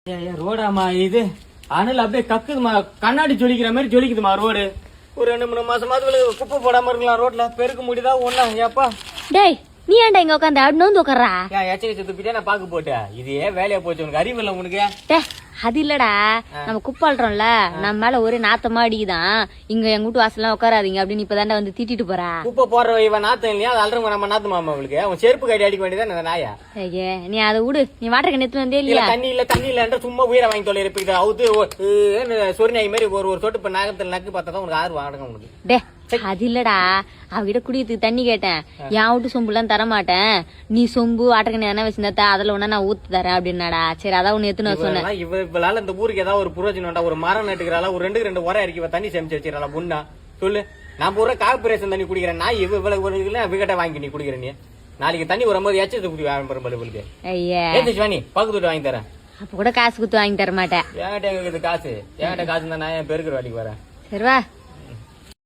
ரோடாமா இது அனல் அப்படியே கக்குதுமா, கண்ணாடி ஜொலிக்கிற மாதிரி ஜொலிக்குதுமா ரோடு. ஒரு 2-3 மாசமாவது குப்பை போடாம இருக்கலாம் ரோட்ல, பெருக்க முடியுதா ஒண்ணா? ஏப்பா டேய், நீ ஏன்டா இங்க உட்காந்து அப்படின்னு உட்கார்றா? ஏன் எச்சரிக்கை துப்பிட்டே நான் பாக்க போட்டேன். இது ஏன் வேலையா போச்சு உனக்கு? அறிவு இல்லை உனக்கு? டே அது இல்லடா, நம்ம குப்பாடுறோம்ல, நம்ம மேல ஒரே நாத்தமா அடிக்குதான். இங்க எங்க வீட்டு வாசல்லாம் உட்காராதீங்க அப்படின்னு இப்பதாண்டா வந்து திட்டிட்டு போறா. குப்பை போடுற இவன் நாத்தம் இல்லையா? அது அல்றவங்க நம்ம நாத்தமாமா அவளுக்கு? அவன் செருப்பு கட்டி அடிக்க வேண்டியதான் அந்த நாயா. ஐயே நீ அதை விடு, நீ வாட்டர் கண்ணு வந்தே இல்லையா? தண்ணி இல்ல சும்மா உயிரை வாங்கி தொலை இருப்பீங்க. அவுத்து சொரிநாய் மாதிரி ஒரு சொட்டு இப்ப நாகத்துல நக்கு பார்த்தா உனக்கு ஆறு வாடகை உனக்கு. டே அது இல்லடா, அவகிட்ட குடிக்கிறதுக்கு தண்ணி கேட்டேன். என் வீட்டு சொம்புலாம் தர மாட்டேன், நீ சொம்பு வாட்டர் கண்ணு எதனா வச்சிருந்தா அதுல ஒண்ணா நான் ஊத்து தரேன் அப்படின்னாடா. சரி அதான் ஒண்ணு எத்துன்னு சொன்னேன். இவளால இந்த ஊருக்கு ஏதாவது ஒரு புரோஜனம், ஒரு மரம் நட்டுக்கிறாளா, ஒரு 2 உரம் இறக்கி தண்ணி சேமிச்சு வச்சிடலாம் புண்ணா சொல்லு. நான் பூரா கார்பரேஷன் தண்ணி குடிக்கிறேன். நான் இவ்வளவு விகட்ட வாங்கி நீ குடிக்கிற. நீ நாளைக்கு தண்ணி வரும்போது எச்சத்து குடி உங்களுக்கு. ஐயா நீ பக்கத்து வாங்கி தரேன். அப்ப கூட காசு குத்து வாங்கி தர மாட்டேன். என்கிட்ட எங்களுக்கு காசு, என்கிட்ட காசு தான் நான் என் பெருக்கிற வேலைக்கு வரேன். சரி வா.